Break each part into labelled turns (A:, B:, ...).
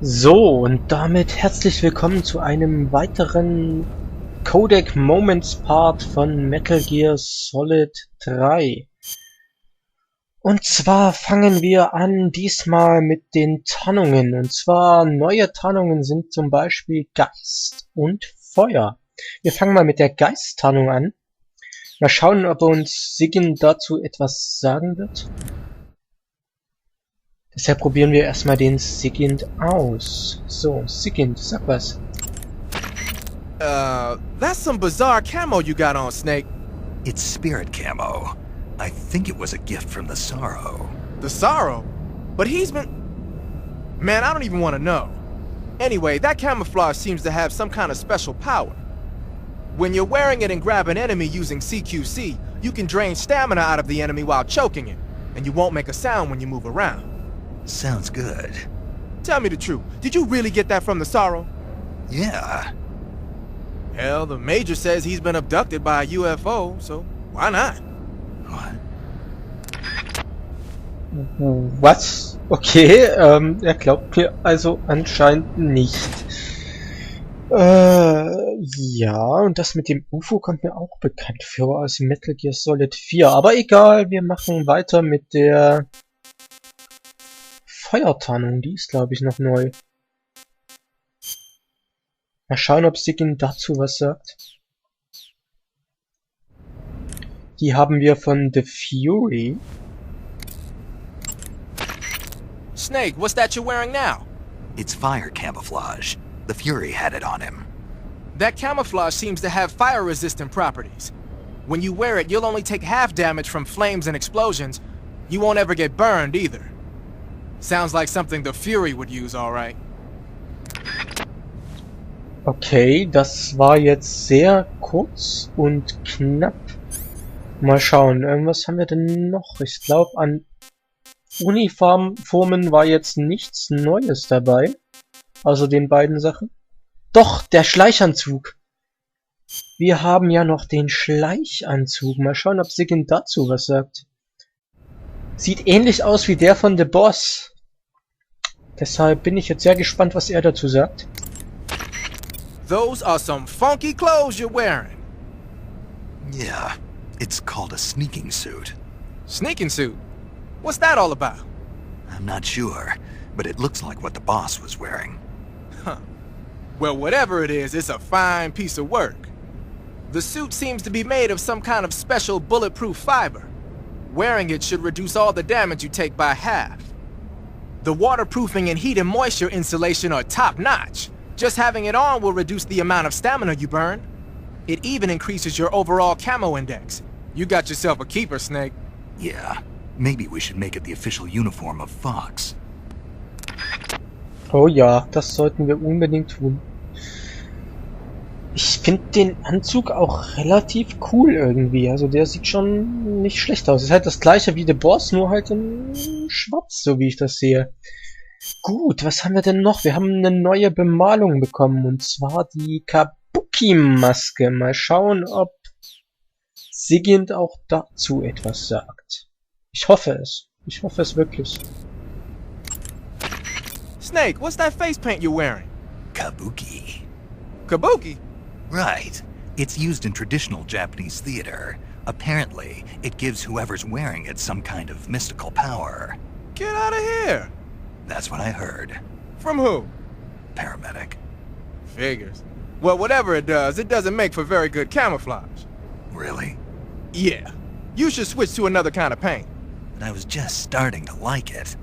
A: So, und damit herzlich willkommen zu einem weiteren Codec Moments Part von Metal Gear Solid 3. Und zwar fangen wir an diesmal mit den Tarnungen. Und zwar neue Tarnungen sind zum Beispiel Geist und Feuer. Wir fangen mal mit der Geist-Tarnung an. Mal schauen, ob uns Sigyn dazu etwas sagen wird. Deshalb probieren wir erstmal den Sigyn aus. So, Sigyn, sag was.
B: That's some bizarre camo you got on, Snake.
C: It's spirit camo. I think it was a gift from the Sorrow.
B: The Sorrow? But he's been... Man, I don't even want to know. Anyway, that camouflage seems to have some kind of special power. When you're wearing it and grab an enemy using CQC, you can drain stamina out of the enemy while choking it, and you won't make a sound when you move around.
C: Sounds good.
B: Tell me the truth, did you really get that from the Sorrow?
C: Yeah.
B: Hell, the Major says he's been abducted by a UFO, so why not?
C: What?
A: Was? Okay, er glaubt mir also anscheinend nicht. Ja, und das mit dem UFO kommt mir auch bekannt vor aus Metal Gear Solid 4. Aber egal, wir machen weiter mit der Feuertarnung. Die ist, glaube ich, noch neu. Mal schauen, ob Sigyn dazu was sagt. Die haben wir von The Fury.
B: Snake, what's that you're wearing now?
C: It's fire camouflage. The Fury had it on him.
B: That camouflage seems to have fire-resistant properties. When you wear it, you'll only take half damage from flames and explosions. You won't ever get burned, either. Sounds like something the Fury would use, alright.
A: Okay, das war jetzt sehr kurz und knapp. Mal schauen, was haben wir denn noch? Ich glaube, an Uniformen war jetzt nichts Neues dabei. Also den beiden Sachen. Doch, der Schleichanzug. Wir haben ja noch den Schleichanzug. Mal schauen, ob Sigyn dazu was sagt. Sieht ähnlich aus wie der von The Boss. Deshalb bin ich jetzt sehr gespannt, was er dazu sagt.
B: Those are some funky clothes you're wearing.
C: Yeah. It's called a sneaking suit.
B: Sneaking suit? What's that all about?
C: I'm not sure, but it looks like what the boss was wearing.
B: Huh. Well, whatever it is, it's a fine piece of work. The suit seems to be made of some kind of special bulletproof fiber. Wearing it should reduce all the damage you take by half. The waterproofing and heat and moisture insulation are top-notch. Just having it on will reduce the amount of stamina you burn. It even increases your overall camo index. You got yourself a keeper, Snake.
C: Yeah. Maybe we should make it the official uniform of Fox.
A: Oh ja, das sollten wir unbedingt tun. Ich finde den Anzug auch relativ cool irgendwie. Also der sieht schon nicht schlecht aus. Ist halt das gleiche wie The Boss, nur halt in schwarz, so wie ich das sehe. Gut, was haben wir denn noch? Wir haben eine neue Bemalung bekommen. Und zwar die Kabuki-Maske. Mal schauen, ob Sigyn auch dazu etwas sagt. Ich hoffe es. Ich hoffe es wirklich.
B: Snake, what's that face paint you're wearing?
C: Kabuki.
B: Kabuki?
C: Right. It's used in traditional Japanese theater. Apparently, it gives whoever's wearing it some kind of mystical power.
B: Get out of here!
C: That's what I heard.
B: From who?
C: Paramedic.
B: Figures. Well, whatever it doesn't make for very good camouflage.
C: Really?
B: Yeah. You should switch to another kind of paint.
C: But I was just starting to like it.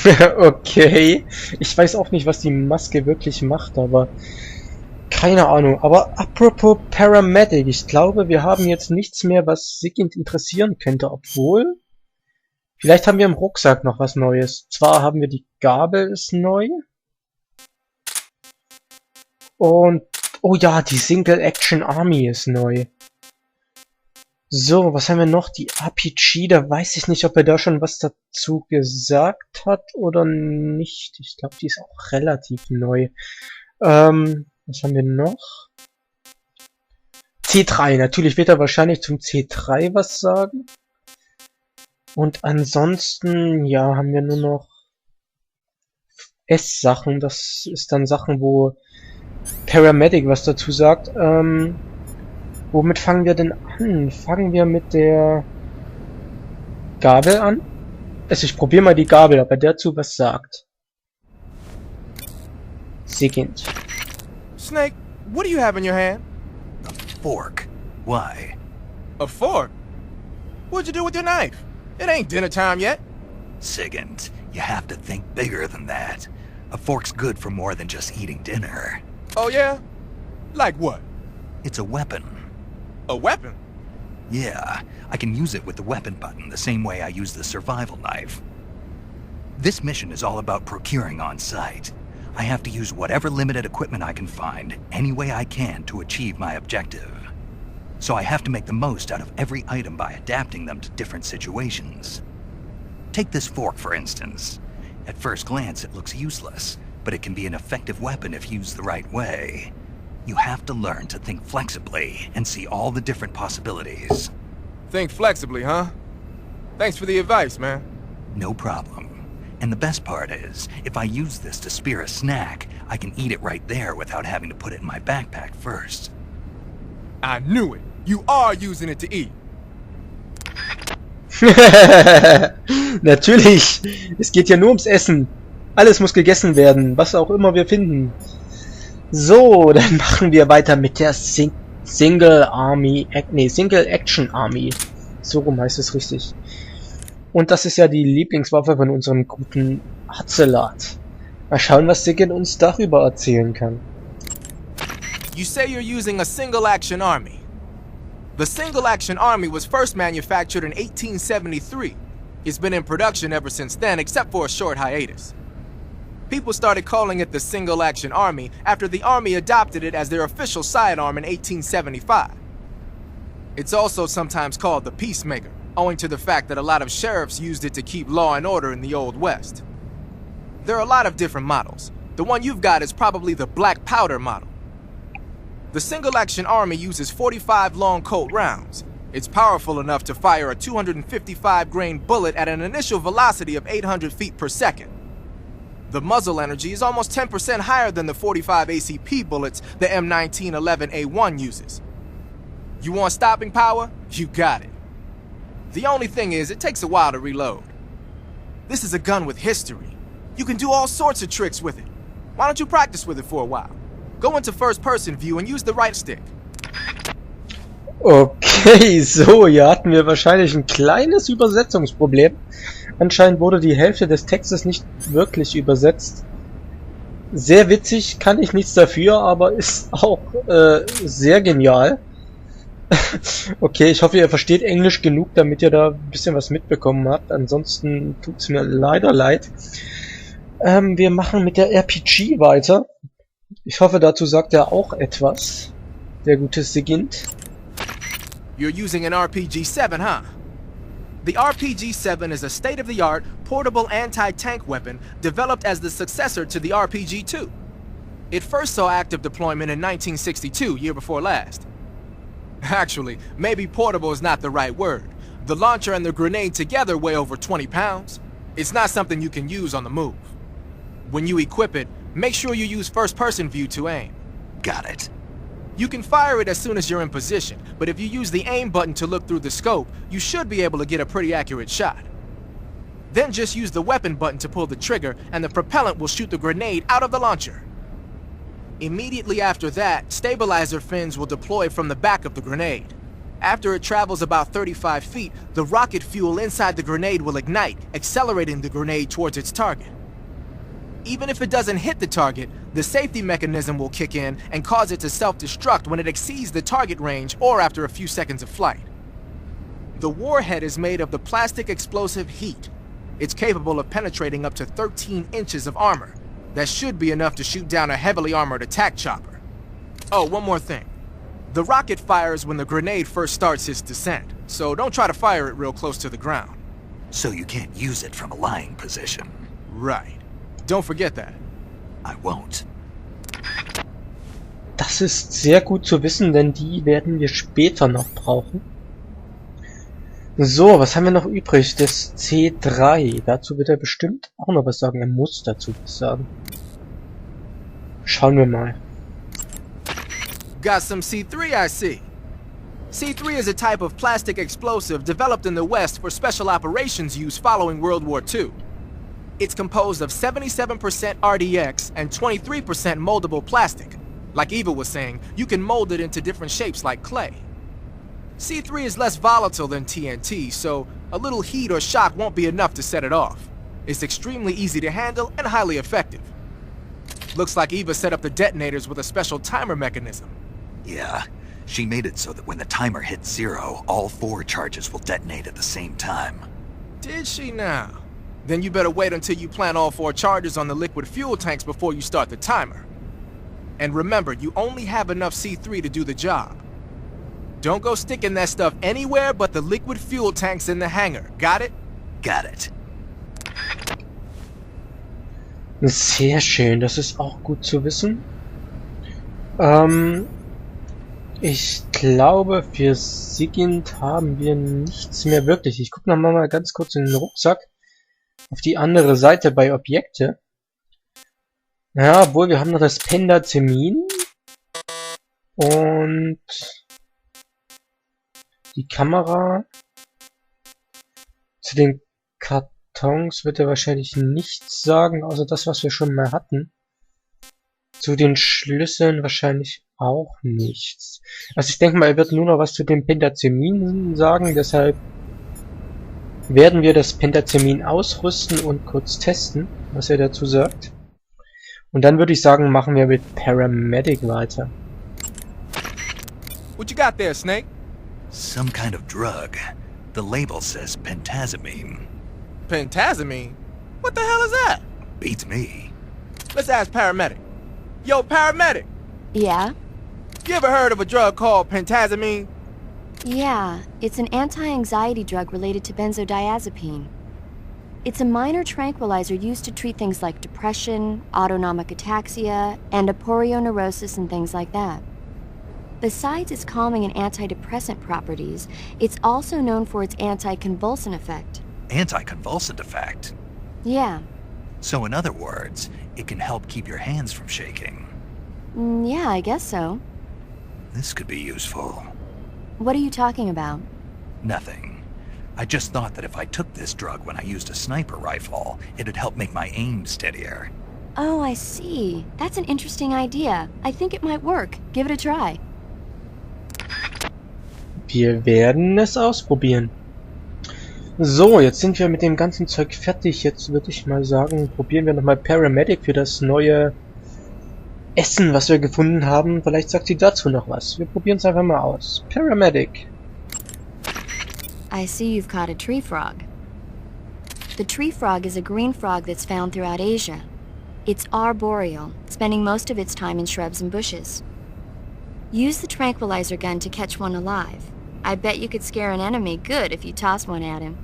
A: Okay. Ich weiß auch nicht, was die Maske wirklich macht, aber keine Ahnung. Aber apropos Paramedic, ich glaube, wir haben jetzt nichts mehr, was Sigyn interessieren könnte, obwohl... Vielleicht haben wir im Rucksack noch was Neues. Zwar haben wir die Gabel ist neu. Und, oh ja, die Single Action Army ist neu. So, was haben wir noch? Die RPG, da weiß ich nicht, ob er da schon was dazu gesagt hat oder nicht. Ich glaube, die ist auch relativ neu. Was haben wir noch? C3, natürlich wird er wahrscheinlich zum C3 was sagen. Und ansonsten, ja, haben wir nur noch Esssachen. Das ist dann Sachen, wo Paramedic was dazu sagt. Womit fangen wir denn an? Fangen wir mit der Gabel an? Also ich probiere mal die Gabel, ob er dazu was sagt. Sigint.
B: Snake, what do you have in your hand?
C: A fork. Why?
B: A fork? What'd you do with your knife? It ain't dinner time yet.
C: Sigint, you have to think bigger than that. A fork's good for more than just eating dinner.
B: Oh yeah? Like what?
C: It's a weapon.
B: A weapon?
C: Yeah, I can use it with the weapon button the same way I use the survival knife. This mission is all about procuring on site. I have to use whatever limited equipment I can find, any way I can to achieve my objective. So I have to make the most out of every item by adapting them to different situations. Take this fork, for instance. At first glance, it looks useless, but it can be an effective weapon if used the right way. You have to learn to think flexibly and see all the different possibilities.
B: Think flexibly, huh? Thanks for the advice, man.
C: No problem. And the best part is, if I use this to spear a snack, I can eat it right there without having to put it in my backpack first.
B: I knew it. You are using it to eat.
A: Natürlich. Es geht ja nur ums Essen. Alles muss gegessen werden, was auch immer wir finden. So, dann machen wir weiter mit der Single Action Army. So rum heißt es richtig. Und das ist ja die Lieblingswaffe von unserem guten Hazelat. Mal schauen, was Sigint uns darüber erzählen kann.
B: You say you're using a single action army. The single action army was first manufactured in 1873. It's been in production ever since then, except for a short hiatus. People started calling it the single action army after the army adopted it as their official sidearm in 1875. It's also sometimes called the Peacemaker, owing to the fact that a lot of sheriffs used it to keep law and order in the Old West. There are a lot of different models. The one you've got is probably the black powder model. The single-action army uses 45 long Colt rounds. It's powerful enough to fire a 255-grain bullet at an initial velocity of 800 feet per second. The muzzle energy is almost 10% higher than the 45 ACP bullets the M1911A1 uses. You want stopping power? You got it. The only thing is, it takes a while to reload. This is a gun with history. You can do all sorts of tricks with it. Why don't you practice with it for a while? Go into first-person view and use the right stick.
A: Okay, so, hier hatten wir wahrscheinlich ein kleines Übersetzungsproblem. Anscheinend wurde die Hälfte des Textes nicht wirklich übersetzt. Sehr witzig, kann ich nichts dafür, aber ist auch sehr genial. Okay, ich hoffe, ihr versteht Englisch genug, damit ihr da ein bisschen was mitbekommen habt. Ansonsten tut's mir leider leid. Wir machen mit der RPG weiter. Ich hoffe, dazu sagt er auch etwas. Der gute Sigint.
B: You're using an RPG-7, huh? The RPG-7 is a state-of-the-art, portable anti-tank weapon developed as the successor to the RPG-2. It first saw active deployment in 1962, year before last. Actually, maybe portable is not the right word. The launcher and the grenade together weigh over 20 pounds. It's not something you can use on the move. When you equip it, make sure you use first-person view to aim.
C: Got it.
B: You can fire it as soon as you're in position, but if you use the aim button to look through the scope, you should be able to get a pretty accurate shot. Then just use the weapon button to pull the trigger, and the propellant will shoot the grenade out of the launcher. Immediately after that, stabilizer fins will deploy from the back of the grenade. After it travels about 35 feet, the rocket fuel inside the grenade will ignite, accelerating the grenade towards its target. Even if it doesn't hit the target, the safety mechanism will kick in and cause it to self-destruct when it exceeds the target range or after a few seconds of flight. The warhead is made of the plastic explosive heat. It's capable of penetrating up to 13 inches of armor. That should be enough to shoot down a heavily armored attack chopper. Oh, one more thing. The rocket fires when the grenade first starts its descent, so don't try to fire it real close to the ground.
C: So you can't use it from a lying position.
B: Right. Don't forget that.
C: I won't.
A: Das ist sehr gut zu wissen, denn die werden wir später noch brauchen. So, was haben wir noch übrig? Das C3. Dazu wird er bestimmt auch noch was sagen. Er muss dazu was sagen. Schauen wir mal.
B: Got some C3, I see. C3 is a type of plastic explosive developed in the West for special operations use following World War II. It's composed of 77% RDX and 23% moldable plastic. Like Eva was saying, you can mold it into different shapes like clay. C3 is less volatile than TNT, so a little heat or shock won't be enough to set it off. It's extremely easy to handle and highly effective. Looks like Eva set up the detonators with a special timer mechanism.
C: Yeah, she made it so that when the timer hits 0, all 4 charges will detonate at the same time.
B: Did she now? Then you better wait until you plant all 4 charges on the liquid fuel tanks before you start the timer. And remember, you only have enough C3 to do the job. Don't go sticking that stuff anywhere but the liquid fuel tanks in the hangar. Got it?
C: Got it.
A: Sehr schön, das ist auch gut zu wissen. Ich glaube, für Sigint haben wir nichts mehr wirklich. Ich gucke nochmal mal ganz kurz in den Rucksack. Auf die andere Seite bei Objekte. Ja, obwohl wir haben noch das Pendazemin. Und die Kamera. Zu den Kartons wird er wahrscheinlich nichts sagen, außer das, was wir schon mal hatten. Zu den Schlüsseln wahrscheinlich auch nichts. Also ich denke mal, er wird nur noch was zu dem Pendazemin sagen, deshalb werden wir das Pendazemin ausrüsten und kurz testen, was er dazu sagt. Und dann würde ich sagen, machen wir mit Paramedic weiter.
B: What you got there, Snake?
C: Some kind of drug. The label says pentazamine.
B: Pentazamine? What the hell is that?
C: Beats me.
B: Let's ask Paramedic. Yo, Paramedic!
D: Yeah?
B: You ever heard of a drug called pentazamine?
D: Yeah, it's an anti-anxiety drug related to benzodiazepine. It's a minor tranquilizer used to treat things like depression, autonomic ataxia, and aporioneurosis and things like that. Besides its calming and antidepressant properties, it's also known for its anti-convulsant effect.
C: Anti-convulsant effect?
D: Yeah.
C: So in other words, it can help keep your hands from shaking.
D: Yeah, I guess so.
C: This could be useful.
D: What are you talking about?
C: Nothing. I just thought that if I took this drug when I used a sniper rifle, it'd help make my aim steadier.
D: Oh, I see. That's an interesting idea. I think it might work. Give it a try.
A: Wir werden es ausprobieren. So, jetzt sind wir mit dem ganzen Zeug fertig. Jetzt würde ich mal sagen, probieren wir nochmal Paramedic für das neue Essen, was wir gefunden haben. Vielleicht sagt sie dazu noch was. Wir probieren es einfach mal aus. Paramedic.
D: I see you've caught a tree frog. The tree frog is a green frog that's found throughout Asia. It's arboreal, spending most of its time in shrubs and bushes. Use the tranquilizer gun to catch one alive. I bet you could scare an enemy good if you toss one at him.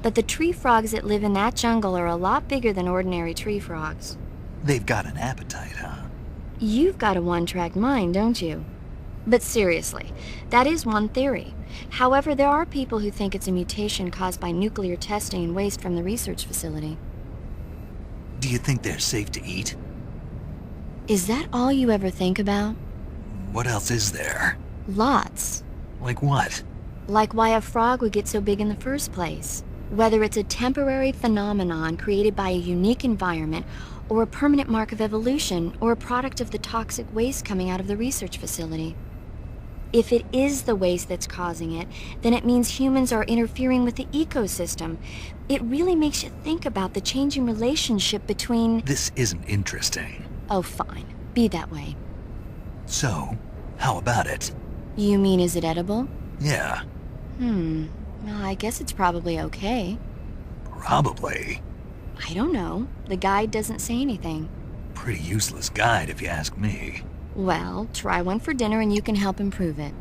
D: But the tree frogs that live in that jungle are a lot bigger than ordinary tree frogs.
C: They've got an appetite, huh?
D: You've got a one-track mind, don't you? But seriously, that is one theory. However, there are people who think it's a mutation caused by nuclear testing and waste from the research facility.
C: Do you think they're safe to eat?
D: Is that all you ever think about?
C: What else is there?
D: Lots.
C: Like what?
D: Like why a frog would get so big in the first place. Whether it's a temporary phenomenon created by a unique environment, or a permanent mark of evolution, or a product of the toxic waste coming out of the research facility. If it is the waste that's causing it, then it means humans are interfering with the ecosystem. It really makes you think about the changing relationship between...
C: This isn't interesting.
D: Oh, fine. Be that way.
C: So, how about it?
D: You mean, is it edible?
C: Yeah.
D: Well, I guess it's probably okay.
C: Probably.
D: I don't know. The guide doesn't say anything.
C: Pretty useless guide if you ask me.
D: Well, try one for dinner and you can help improve it.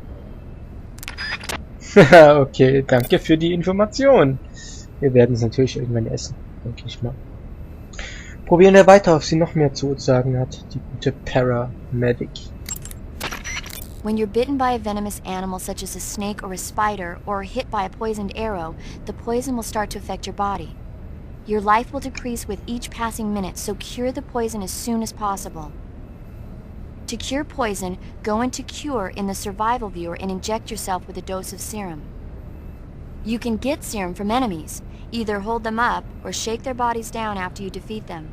A: Okay, danke für die Information. Wir werden es natürlich irgendwann essen, denke ich mal. Probieren wir weiter, ob sie noch mehr zu uns sagen hat, die gute Paramedic.
D: When you're bitten by a venomous animal such as a snake or a spider, or hit by a poisoned arrow, the poison will start to affect your body. Your life will decrease with each passing minute, so cure the poison as soon as possible. To cure poison, go into Cure in the survival viewer and inject yourself with a dose of serum. You can get serum from enemies. Either hold them up or shake their bodies down after you defeat them.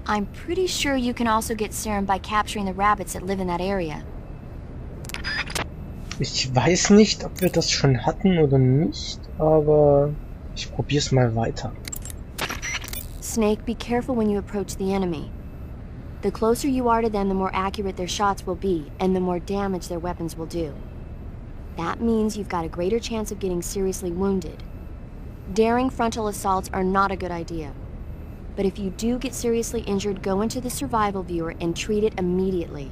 D: I'm pretty sure you can also get serum by capturing the rabbits that live in that area.
A: Ich weiß nicht, ob wir das schon hatten oder nicht, aber ich probier's mal weiter.
D: Snake, be careful when you approach the enemy. The closer you are to them, the more accurate their shots will be, and the more damage their weapons will do. That means you've got a greater chance of getting seriously wounded. Daring frontal assaults are not a good idea. But if you do get seriously injured, go into the survival viewer and treat it immediately.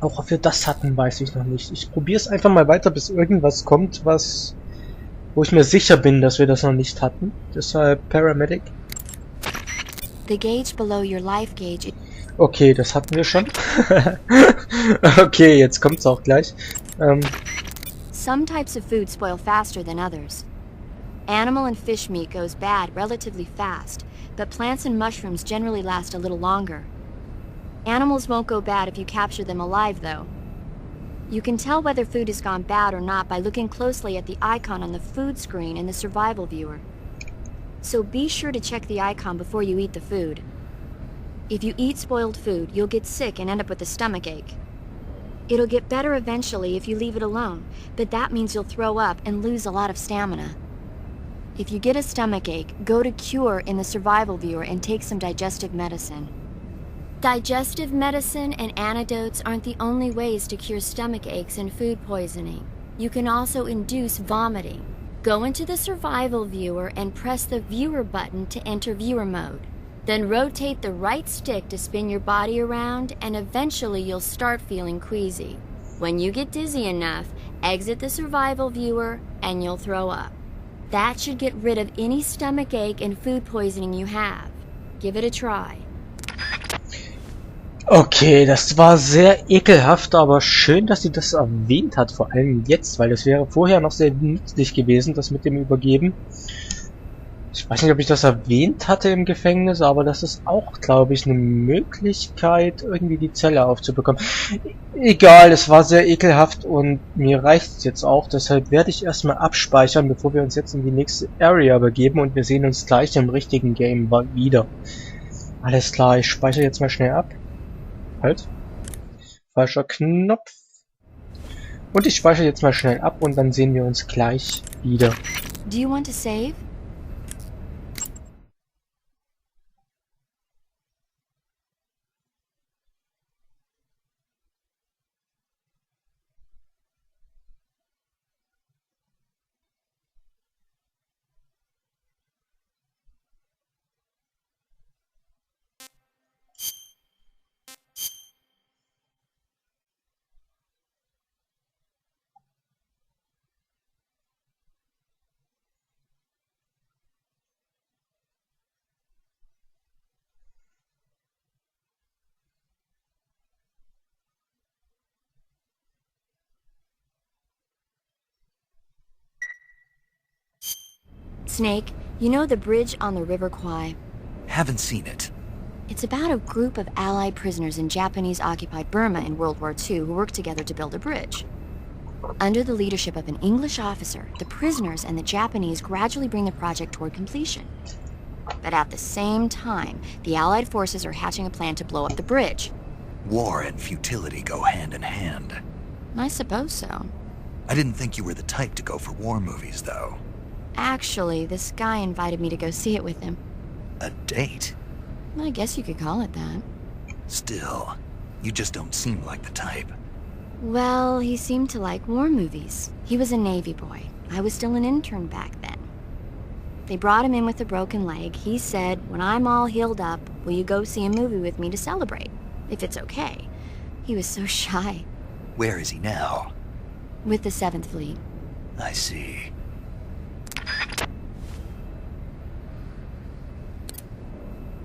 A: Auch ob wir das hatten, weiß ich noch nicht. Ich probiere es einfach mal weiter, bis irgendwas kommt, wo ich mir sicher bin, dass wir das noch nicht hatten. Deshalb Paramedic.
D: The gauge below your life gauge.
A: Okay, das hatten wir schon. Okay, jetzt kommt's auch gleich.
D: Some types of food spoil faster than others. Animal and fish meat goes bad relatively fast, but plants and mushrooms generally last a little longer. Animals won't go bad if you capture them alive, though. You can tell whether food has gone bad or not by looking closely at the icon on the food screen in the survival viewer. So be sure to check the icon before you eat the food. If you eat spoiled food, you'll get sick and end up with a stomachache. It'll get better eventually if you leave it alone, but that means you'll throw up and lose a lot of stamina. If you get a stomachache, go to Cure in the survival viewer and take some digestive medicine. Digestive medicine and antidotes aren't the only ways to cure stomach aches and food poisoning. You can also induce vomiting. Go into the survival viewer and press the viewer button to enter viewer mode. Then rotate the right stick to spin your body around, and eventually you'll start feeling queasy. When you get dizzy enough, exit the survival viewer and you'll throw up. That should get rid of any stomach ache and food poisoning you have. Give it a try.
A: Okay, das war sehr ekelhaft, aber schön, dass sie das erwähnt hat, vor allem jetzt, weil das wäre vorher noch sehr nützlich gewesen, das mit dem Übergeben. Ich weiß nicht, ob ich das erwähnt hatte im Gefängnis, aber das ist auch, glaube ich, eine Möglichkeit, irgendwie die Zelle aufzubekommen. Egal, es war sehr ekelhaft und mir reicht es jetzt auch, deshalb werde ich erstmal abspeichern, bevor wir uns jetzt in die nächste Area begeben, und wir sehen uns gleich im richtigen Game wieder. Alles klar, ich speichere jetzt mal schnell ab. Halt. Falscher Knopf. Und ich speichere jetzt mal schnell ab und dann sehen wir uns gleich wieder.
D: Do you want to save? Snake, you know the bridge on the River Kwai?
C: Haven't seen it.
D: It's about a group of Allied prisoners in Japanese-occupied Burma in World War II who worked together to build a bridge. Under the leadership of an English officer, the prisoners and the Japanese gradually bring the project toward completion. But at the same time, the Allied forces are hatching a plan to blow up the bridge.
C: War and futility go hand in hand.
D: I suppose so.
C: I didn't think you were the type to go for war movies, though.
D: Actually, this guy invited me to go see it with him.
C: A date?
D: I guess you could call it that.
C: Still, you just don't seem like the type.
D: Well, he seemed to like war movies. He was a Navy boy. I was still an intern back then. They brought him in with a broken leg. He said, when I'm all healed up, will you go see a movie with me to celebrate? If it's okay. He was so shy.
C: Where is he now?
D: With the 7th Fleet.
C: I see.